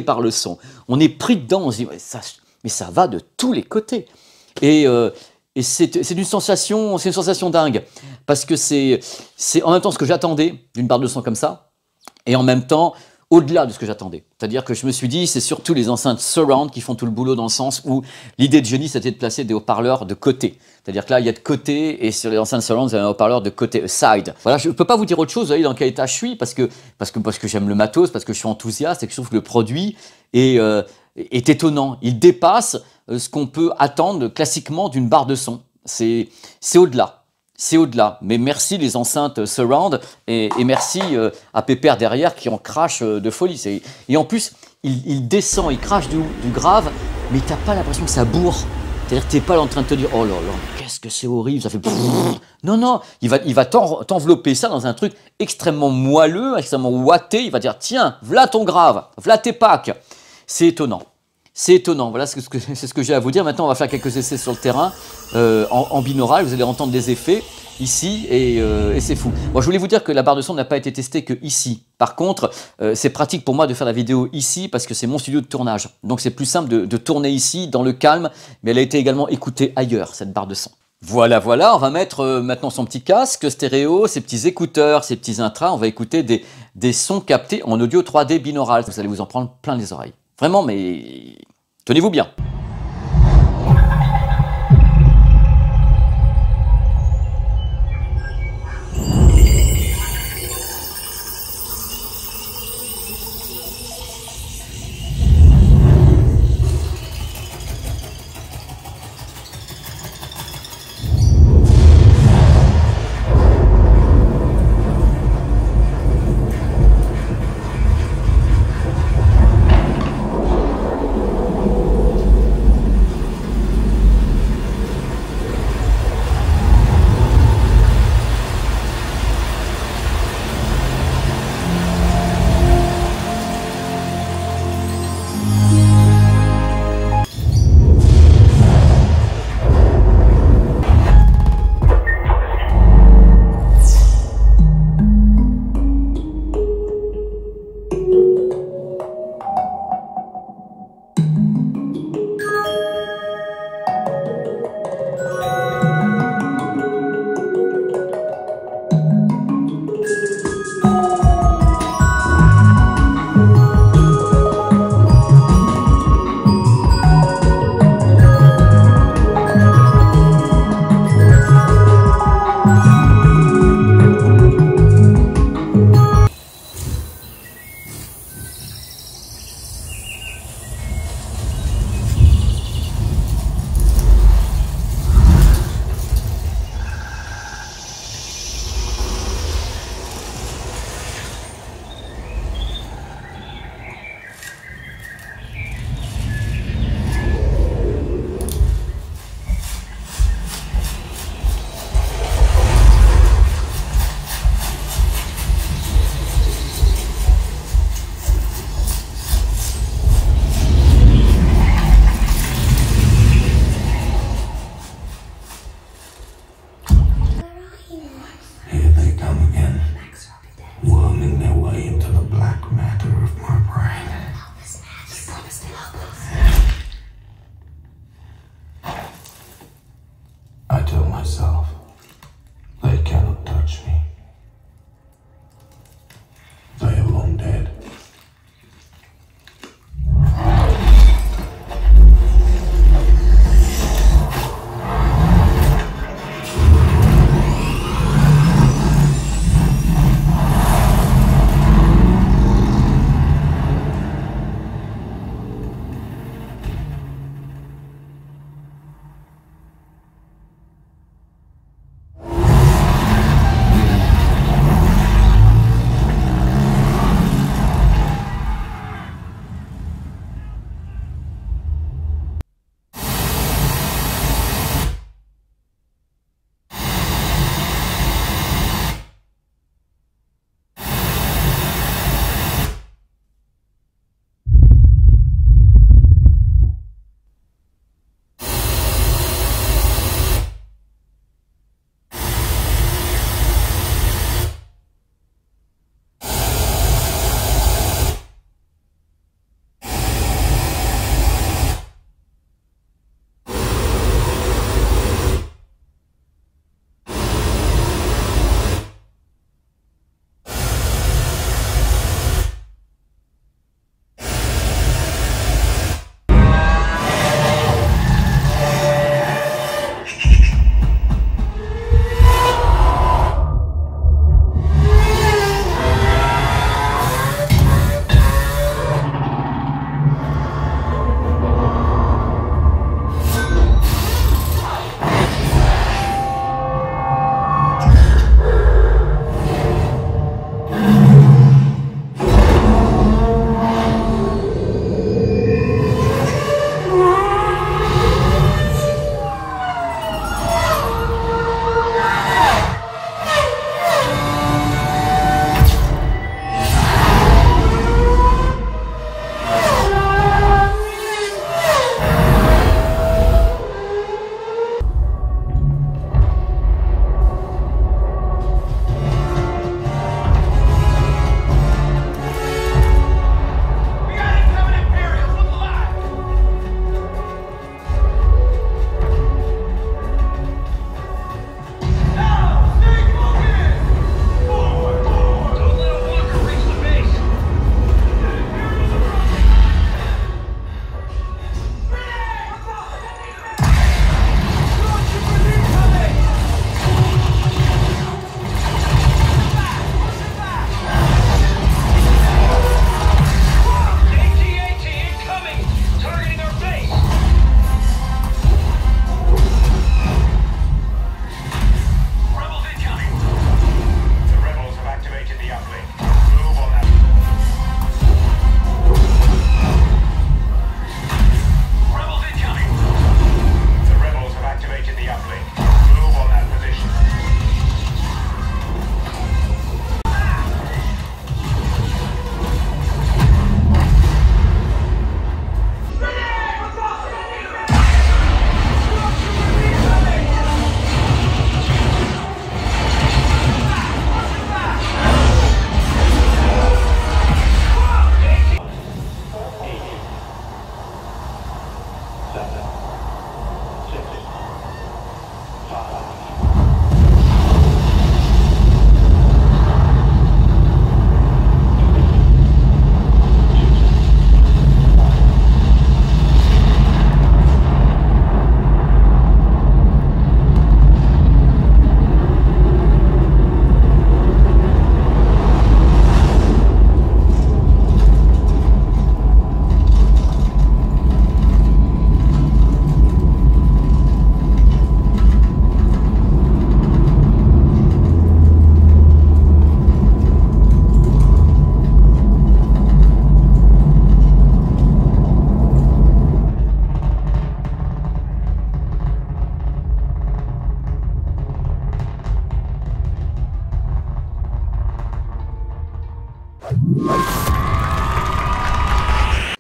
par le son, on est pris dedans, on se dit, mais ça va de tous les côtés. Et c'est une sensation dingue, parce que c'est en même temps ce que j'attendais d'une barre de son comme ça, et en même temps, au-delà de ce que j'attendais. C'est-à-dire que je me suis dit, c'est surtout les enceintes surround qui font tout le boulot dans le sens où l'idée de génie, c'était de placer des haut-parleurs de côté. C'est-à-dire que là, il y a de côté, et sur les enceintes surround, il y a un haut-parleur de côté, side. Voilà, je ne peux pas vous dire autre chose, vous voyez dans quel état je suis, parce que j'aime le matos, parce que je suis enthousiaste, et que je trouve que le produit est étonnant. Il dépasse ce qu'on peut attendre classiquement d'une barre de son. C'est au-delà. C'est au-delà, mais merci les enceintes surround et merci à Pépère derrière qui en crache de folie. Et en plus, il descend, il crache du grave, mais t'as pas l'impression que ça bourre. C'est-à-dire que t'es pas là en train de te dire oh là là, qu'est-ce que c'est horrible, ça fait non non, il va t'envelopper ça dans un truc extrêmement moelleux, extrêmement ouaté. Il va dire tiens, v'là ton grave, v'là tes packs. C'est étonnant. C'est étonnant, voilà c'est ce que j'ai à vous dire. Maintenant, on va faire quelques essais sur le terrain en binaural. Vous allez entendre des effets ici et c'est fou. Bon, je voulais vous dire que la barre de son n'a pas été testée que ici. Par contre, c'est pratique pour moi de faire la vidéo ici parce que c'est mon studio de tournage. Donc c'est plus simple de tourner ici dans le calme, mais elle a été également écoutée ailleurs, cette barre de son. Voilà, on va mettre maintenant son petit casque stéréo, ses petits écouteurs, ses petits intras. On va écouter des sons captés en audio 3D binaural. Vous allez vous en prendre plein les oreilles. Vraiment, mais tenez-vous bien.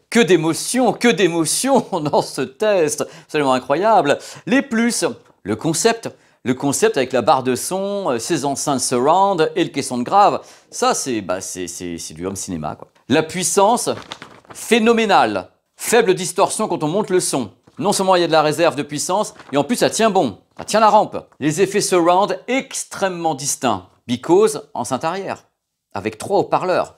Que d'émotions dans ce test, absolument incroyable. Les plus, le concept avec la barre de son, ses enceintes surround et le caisson de grave, ça c'est du home cinéma, quoi. La puissance, phénoménale. Faible distorsion quand on monte le son. Non seulement il y a de la réserve de puissance, et en plus ça tient bon, ça tient la rampe. Les effets surround extrêmement distincts, because enceinte arrière, avec 3 haut-parleurs.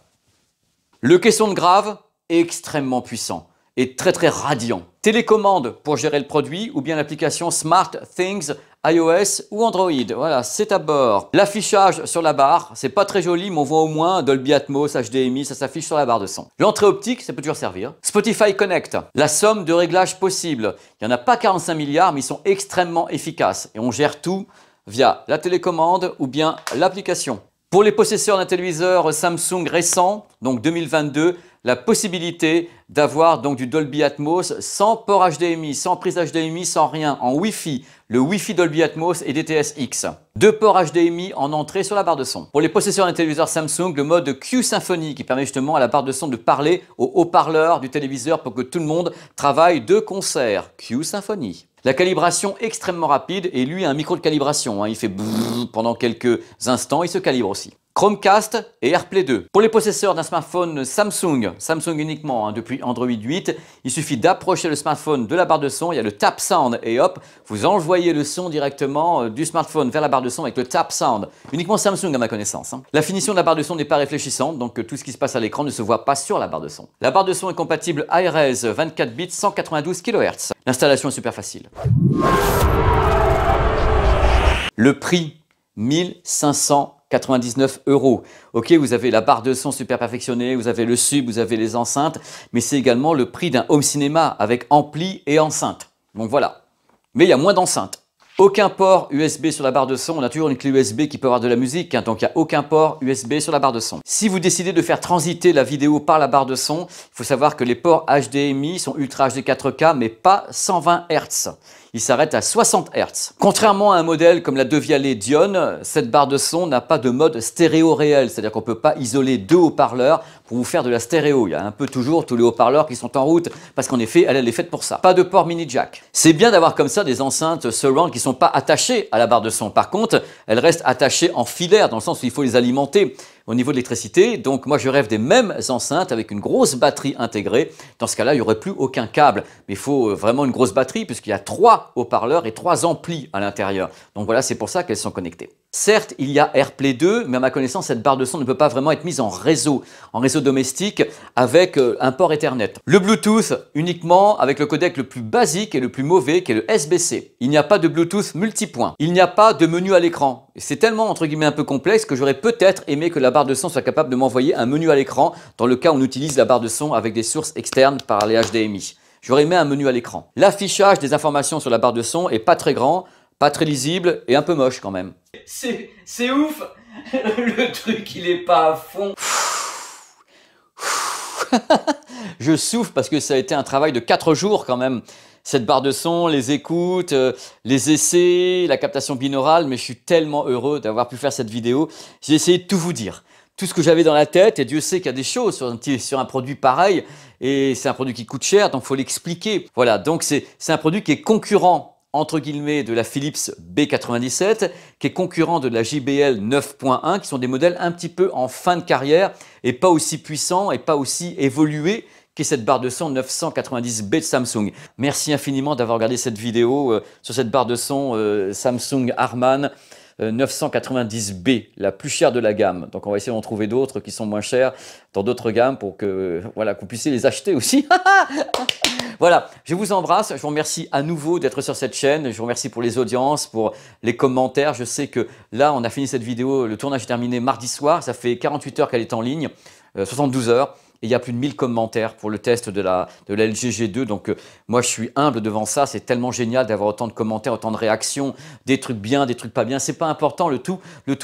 Le caisson de grave, extrêmement puissant et très radiant. Télécommande pour gérer le produit ou bien l'application Smart Things, iOS ou Android. Voilà, c'est à bord. L'affichage sur la barre, c'est pas très joli, mais on voit au moins Dolby Atmos, HDMI, ça s'affiche sur la barre de son. L'entrée optique, ça peut toujours servir. Spotify Connect, la somme de réglages possibles. Il n'y en a pas 45 milliards, mais ils sont extrêmement efficaces. Et on gère tout via la télécommande ou bien l'application. Pour les possesseurs d'un téléviseur Samsung récent, donc 2022, la possibilité d'avoir donc du Dolby Atmos sans port HDMI, sans prise HDMI, sans rien, en Wi-Fi, le Wi-Fi Dolby Atmos et DTS-X. 2 ports HDMI en entrée sur la barre de son. Pour les possesseurs d'un téléviseur Samsung, le mode Q Symphony qui permet justement à la barre de son de parler au haut-parleur du téléviseur pour que tout le monde travaille de concert. Q Symphony. La calibration extrêmement rapide et lui a un micro de calibration, hein. Il fait brrr pendant quelques instants, il se calibre aussi. Chromecast et AirPlay 2. Pour les possesseurs d'un smartphone Samsung uniquement, hein, depuis Android 8, il suffit d'approcher le smartphone de la barre de son, il y a le Tap Sound et hop, vous envoyez le son directement du smartphone vers la barre de son avec le Tap Sound. Uniquement Samsung à ma connaissance, hein. La finition de la barre de son n'est pas réfléchissante, donc tout ce qui se passe à l'écran ne se voit pas sur la barre de son. La barre de son est compatible iRes 24 bits 192 kHz. L'installation est super facile. Le prix, 1599 €. Ok, vous avez la barre de son super perfectionnée, vous avez le sub, vous avez les enceintes, mais c'est également le prix d'un home cinéma avec ampli et enceinte. Donc voilà. Mais il y a moins d'enceintes. Aucun port USB sur la barre de son, on a toujours une clé USB qui peut avoir de la musique, hein, donc il n'y a aucun port USB sur la barre de son. Si vous décidez de faire transiter la vidéo par la barre de son, il faut savoir que les ports HDMI sont Ultra HD 4K, mais pas 120 Hz. Il s'arrête à 60 Hz. Contrairement à un modèle comme la Devialet Dione, cette barre de son n'a pas de mode stéréo réel, c'est-à-dire qu'on ne peut pas isoler 2 haut-parleurs pour vous faire de la stéréo. Il y a un peu toujours tous les haut-parleurs qui sont en route, parce qu'en effet, elle est faite pour ça. Pas de port mini jack. C'est bien d'avoir comme ça des enceintes surround qui ne sont pas attachées à la barre de son. Par contre, elles restent attachées en filaire, dans le sens où il faut les alimenter au niveau de l'électricité. Donc moi je rêve des mêmes enceintes avec une grosse batterie intégrée. Dans ce cas-là, il n'y aurait plus aucun câble. Mais il faut vraiment une grosse batterie puisqu'il y a 3 haut-parleurs et 3 amplis à l'intérieur. Donc voilà, c'est pour ça qu'elles sont connectées. Certes, il y a AirPlay 2, mais à ma connaissance, cette barre de son ne peut pas vraiment être mise en réseau domestique avec un port Ethernet. Le Bluetooth uniquement avec le codec le plus basique et le plus mauvais qui est le SBC. Il n'y a pas de Bluetooth multipoint. Il n'y a pas de menu à l'écran. C'est tellement entre guillemets un peu complexe que j'aurais peut-être aimé que la barre de son soit capable de m'envoyer un menu à l'écran dans le cas où on utilise la barre de son avec des sources externes par les HDMI. J'aurais aimé un menu à l'écran. L'affichage des informations sur la barre de son est pas très grand, pas très lisible et un peu moche quand même. C'est ouf. Le truc il est pas à fond. Je souffle parce que ça a été un travail de 4 jours quand même. Cette barre de son, les écoutes, les essais, la captation binaurale, mais je suis tellement heureux d'avoir pu faire cette vidéo. J'ai essayé de tout vous dire, tout ce que j'avais dans la tête, et Dieu sait qu'il y a des choses sur un produit pareil, et c'est un produit qui coûte cher, donc il faut l'expliquer. Voilà, donc c'est un produit qui est concurrent, entre guillemets, de la Philips B97, qui est concurrent de la JBL 9.1, qui sont des modèles un petit peu en fin de carrière, et pas aussi puissants, et pas aussi évolués, qu'est cette barre de son 990B de Samsung. Merci infiniment d'avoir regardé cette vidéo sur cette barre de son Samsung Harman 990B, la plus chère de la gamme. Donc on va essayer d'en trouver d'autres qui sont moins chères dans d'autres gammes pour que voilà, que vous puissiez les acheter aussi. Voilà, je vous embrasse, je vous remercie à nouveau d'être sur cette chaîne, je vous remercie pour les audiences, pour les commentaires. Je sais que là, on a fini cette vidéo, le tournage est terminé mardi soir, ça fait 48 heures qu'elle est en ligne, 72 heures. Et il y a plus de 1000 commentaires pour le test de la LG G2. Donc moi je suis humble devant ça. C'est tellement génial d'avoir autant de commentaires, autant de réactions, des trucs bien, des trucs pas bien. C'est pas important. Le tout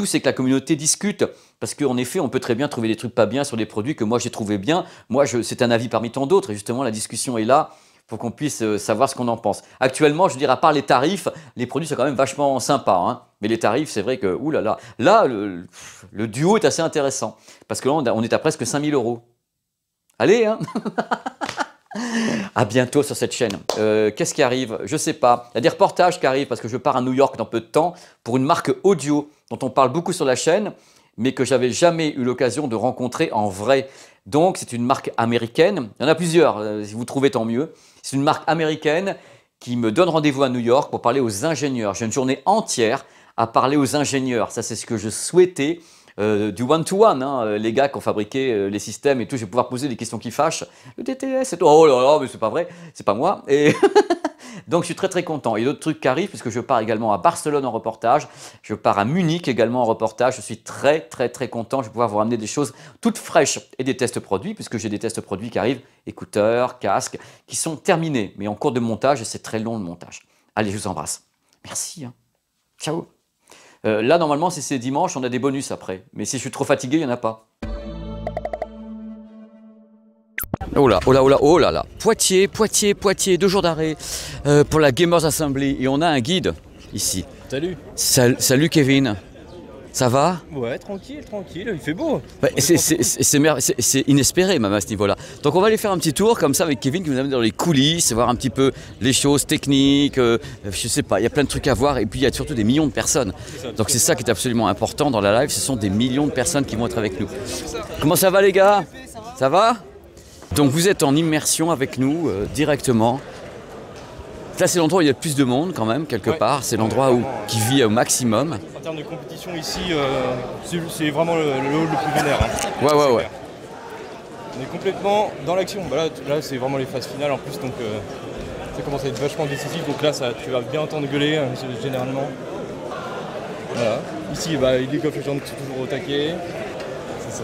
c'est que la communauté discute. Parce qu'en effet, on peut très bien trouver des trucs pas bien sur des produits que moi j'ai trouvé bien. Moi, c'est un avis parmi tant d'autres. Et justement, la discussion est là. pour qu'on puisse savoir ce qu'on en pense. Actuellement, je veux dire, à part les tarifs, les produits sont quand même vachement sympas, hein. Mais les tarifs, c'est vrai que, oulala, là, le duo est assez intéressant, parce que là, on est à presque 5000 €. Allez, hein. À bientôt sur cette chaîne. Qu'est-ce qui arrive? Je sais pas. Il y a des reportages qui arrivent parce que je pars à New York dans peu de temps pour une marque audio dont on parle beaucoup sur la chaîne, mais que j'avais jamais eu l'occasion de rencontrer en vrai. Donc, c'est une marque américaine. Il y en a plusieurs. Si vous trouvez, tant mieux. C'est une marque américaine qui me donne rendez-vous à New York pour parler aux ingénieurs. J'ai une journée entière à parler aux ingénieurs. Ça, c'est ce que je souhaitais. Du one-to-one, hein, les gars qui ont fabriqué les systèmes et tout, je vais pouvoir poser des questions qui fâchent. Le TTS et tout, oh là là, mais c'est pas vrai, c'est pas moi. Et donc je suis très très content. Il y a d'autres trucs qui arrivent puisque je pars également à Barcelone en reportage, je pars à Munich également en reportage. Je suis très très très content, je vais pouvoir vous ramener des choses toutes fraîches et des tests produits puisque j'ai des tests produits qui arrivent, écouteurs, casques, qui sont terminés, mais en cours de montage et c'est très long le montage. Allez, je vous embrasse. Merci, hein. Ciao. Là, normalement, si c'est dimanche, on a des bonus après. Mais si je suis trop fatigué, il n'y en a pas. Oh là, oh là, oh là, oh là là. Poitiers, 2 jours d'arrêt pour la Gamers Assembly. Et on a un guide ici. Salut. Salut Kevin. Ça va? Ouais, tranquille, il fait beau. Bah, c'est inespéré même à ce niveau-là. Donc on va aller faire un petit tour comme ça avec Kevin qui nous amène dans les coulisses, voir un petit peu les choses techniques, je sais pas, il y a plein de trucs à voir et puis il y a surtout des millions de personnes. Donc c'est ça qui est absolument important dans la live, ce sont des millions de personnes qui vont être avec nous. Comment ça va les gars? Ça va? Donc vous êtes en immersion avec nous directement. Là, c'est l'endroit où il y a le plus de monde quand même, quelque part. C'est l'endroit qui vit au maximum. En termes de compétition ici, c'est vraiment le hall le plus vénère. Hein. Ouais. On est complètement dans l'action. Bah là c'est vraiment les phases finales en plus, donc ça commence à être vachement décisif. Donc là, tu vas bien entendre gueuler, généralement. Voilà. Ici, bah, les League of Legends sont toujours au taquet. C'est ça.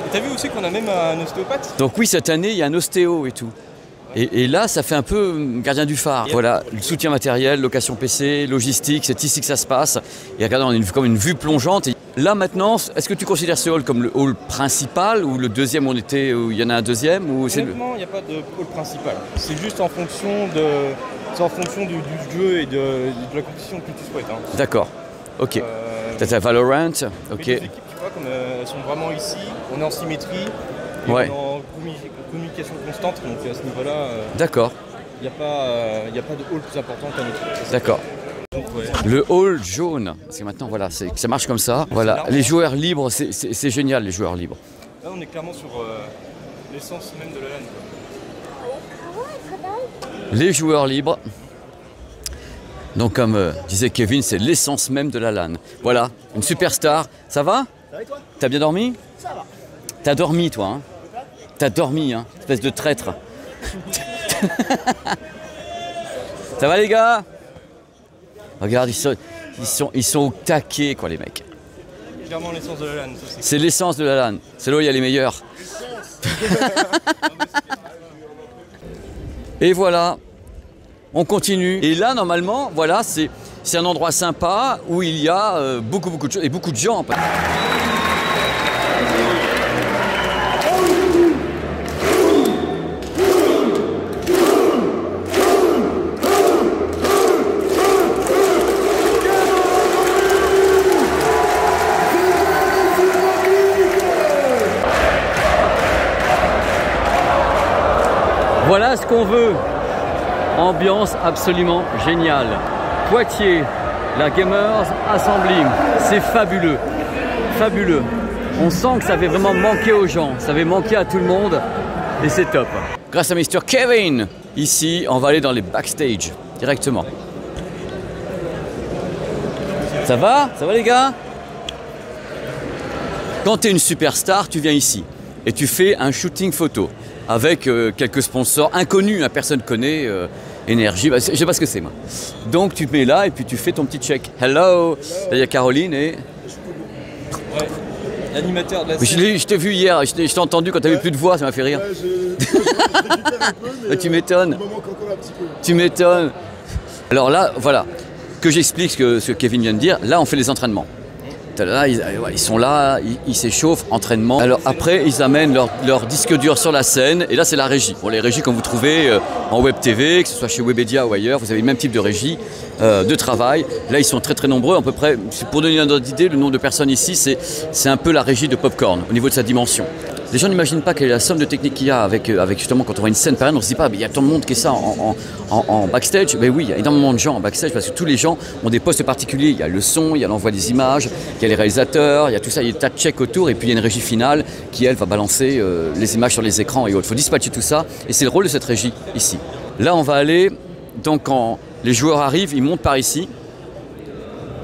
Et t'as vu aussi qu'on a même un ostéopathe? Donc oui, cette année, il y a un ostéo et tout. Et là, ça fait un peu gardien du phare. Voilà, le soutien matériel, location PC, logistique, c'est ici que ça se passe. Et regardez, on a comme une vue plongeante. Et là, maintenant, est-ce que tu considères ce hall comme le hall principal ou le deuxième où on était, où il y en a un deuxième ou honnêtement, il n'y a pas de hall principal. C'est juste en fonction, du jeu et de la compétition que tu souhaites. Hein. D'accord, ok. T'as Valorant, ok. Les équipes, tu vois, comme elles sont vraiment ici, on est en symétrie. Et ouais. On est en communication constante, donc à ce niveau-là, d'accord. Il n'y a pas de hall plus important qu'un autre. D'accord. Ouais. Le hall jaune, parce que maintenant voilà, ça marche comme ça. Voilà, les joueurs libres, c'est génial les joueurs libres. Là on est clairement sur l'essence même de la LAN. Les joueurs libres. Donc comme disait Kevin, c'est l'essence même de la LAN. Voilà, une superstar. Ça va? Ça va et toi? T'as bien dormi? Ça va. T'as dormi toi, hein? T'as dormi, hein? Espèce de traître. Ça va les gars? Regarde, ils sont au taquet quoi les mecs. Clairement l'essence de la LAN. C'est l'essence de la LAN. C'est là où il y a les meilleurs. Et voilà. On continue. Et là, normalement, voilà, c'est un endroit sympa où il y a beaucoup de choses et beaucoup de gens. Voilà ce qu'on veut. Ambiance absolument géniale. Poitiers, la Gamers Assembly, c'est fabuleux, fabuleux. On sent que ça avait vraiment manqué aux gens, ça avait manqué à tout le monde et c'est top. Grâce à Mr. Kevin, ici, on va aller dans les backstage directement. Ça va? Ça va les gars? Quand tu es une superstar, tu viens ici et tu fais un shooting photo avec quelques sponsors inconnus, personne ne connaît, Énergie, je ne sais pas ce que c'est moi. Donc tu te mets là et puis tu fais ton petit check. Hello, là il y a Caroline et... Ouais, l'animateur de la scène. Je t'ai vu hier, je t'ai entendu quand tu n'avais plus de voix, ça m'a fait rire. Tu m'étonnes. Tu m'étonnes. Alors là, voilà, que j'explique ce que Kevin vient de dire, là on fait les entraînements. Là, ils sont là, ils s'échauffent, entraînement. Alors après, ils amènent leur disque dur sur la scène et là, c'est la régie. Bon, les régies, comme vous trouvez en web TV, que ce soit chez Webedia ou ailleurs, vous avez le même type de régie de travail. Là, ils sont très très nombreux, à peu près. Pour donner une ordre d'idée, le nombre de personnes ici, c'est un peu la régie de Popcorn au niveau de sa dimension. Les gens n'imaginent pas quelle est la somme de technique qu'il y a avec justement quand on voit une scène par exemple, on se dit pas, mais il y a tant de monde qui est ça en backstage. Mais oui, il y a énormément de gens en backstage parce que tous les gens ont des postes particuliers. Il y a le son, il y a l'envoi des images, il y a les réalisateurs, il y a tout ça, il y a des tas de checks autour et puis il y a une régie finale qui elle va balancer les images sur les écrans et autres. Il faut dispatcher tout ça et c'est le rôle de cette régie ici. Là on va aller, donc quand les joueurs arrivent, ils montent par ici,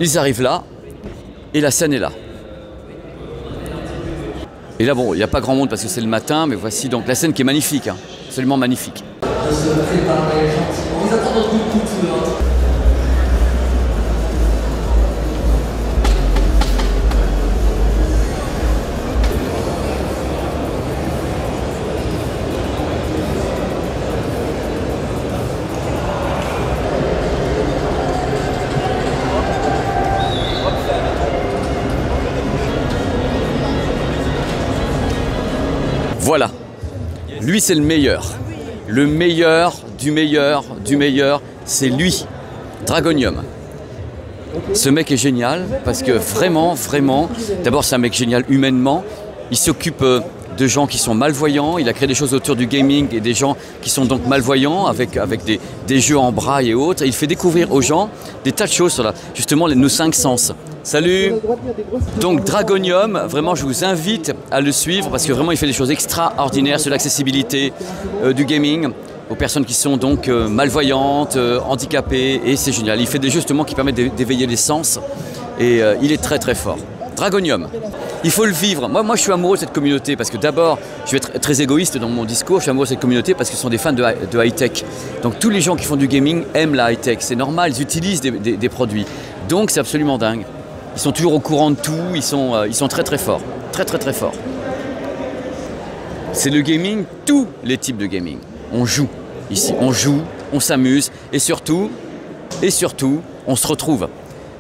ils arrivent là et la scène est là. Et là, bon, il n'y a pas grand monde parce que c'est le matin, mais voici donc la scène qui est magnifique, hein, absolument magnifique. Voilà, lui c'est le meilleur du meilleur, c'est lui, Dragonium. Ce mec est génial parce que vraiment, d'abord c'est un mec génial humainement, il s'occupe de gens qui sont malvoyants, il a créé des choses autour du gaming et des gens qui sont donc malvoyants avec des jeux en braille et autres, et il fait découvrir aux gens des tas de choses sur justement nos 5 sens. Salut! Donc Dragonium, vraiment je vous invite à le suivre parce que vraiment il fait des choses extraordinaires sur l'accessibilité du gaming aux personnes qui sont donc malvoyantes, handicapées, et c'est génial. Il fait des jeux justement qui permettent d'éveiller les sens et il est très très fort. Dragonium, il faut le vivre. Moi je suis amoureux de cette communauté parce que d'abord, je vais être très égoïste dans mon discours, je suis amoureux de cette communauté parce que ce sont des fans de high-tech. Donc tous les gens qui font du gaming aiment la high-tech, c'est normal, ils utilisent des produits. Donc c'est absolument dingue. Ils sont toujours au courant de tout, ils sont très très forts, très forts. C'est le gaming, tous les types de gaming. On joue ici, on s'amuse et surtout, on se retrouve.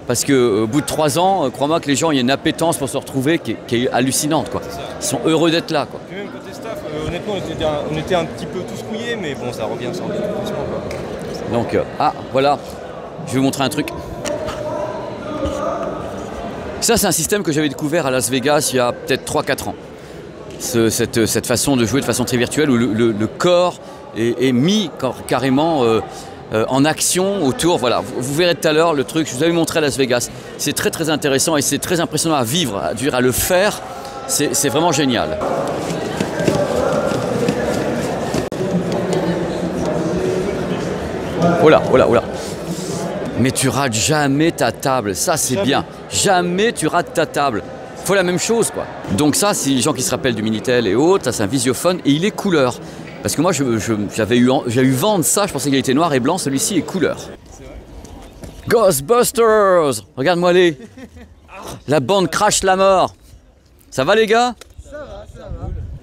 Parce qu'au bout de 3 ans, crois-moi que les gens, il y a une appétence pour se retrouver qui est hallucinante, quoi. Ils sont heureux d'être là, quoi. Puis même côté staff, honnêtement, on était un petit peu tous rouillés, mais bon, ça revient sans doute. Donc, voilà, je vais vous montrer un truc. Ça, c'est un système que j'avais découvert à Las Vegas il y a peut-être 3-4 ans. Cette façon de jouer de façon très virtuelle où le corps est mis carrément en action autour. Voilà, vous verrez tout à l'heure le truc, je vous avais montré à Las Vegas. C'est très très intéressant et c'est très impressionnant à vivre, à le faire. C'est vraiment génial. Oh là. Mais tu rates jamais ta table, ça c'est bien. Jamais tu rates ta table. Il faut la même chose, quoi. Donc ça, c'est les gens qui se rappellent du Minitel et autres, ça c'est un visiophone et il est couleur. Parce que moi j'avais eu vent de ça, je pensais qu'il était noir et blanc, celui-ci est couleur. Ghostbusters! Regarde-moi aller. La bande crache la mort. Ça va les gars? Ça va.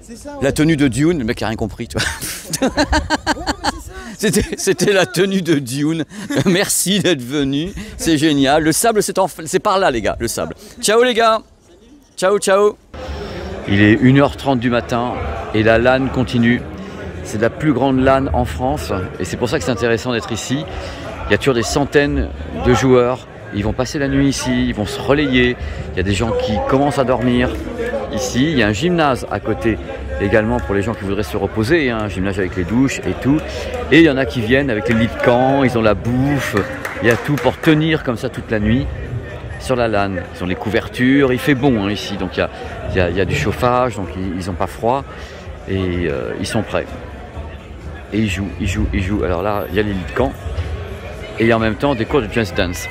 C'est ça, ouais. La tenue de Dune, le mec a rien compris, tu vois. C'était la tenue de Dune. Merci d'être venu, c'est génial. Le sable, c'est par là les gars, le sable. Ciao les gars. Ciao. Il est 1h30 du matin et la LAN continue. C'est la plus grande LAN en France et c'est pour ça que c'est intéressant d'être ici. Il y a toujours des centaines de joueurs. Ils vont passer la nuit ici, ils vont se relayer. Il y a des gens qui commencent à dormir ici. Il y a un gymnase à côté également pour les gens qui voudraient se reposer, hein, un gymnase avec les douches et tout. Et il y en a qui viennent avec les lits de camp, ils ont la bouffe, il y a tout pour tenir comme ça toute la nuit sur la LAN. Ils ont les couvertures, il fait bon hein, ici, donc il y a du chauffage, donc ils n'ont pas froid et ils sont prêts. Et ils jouent. Alors là, il y a les lits de camp et en même temps des cours de Just Dance.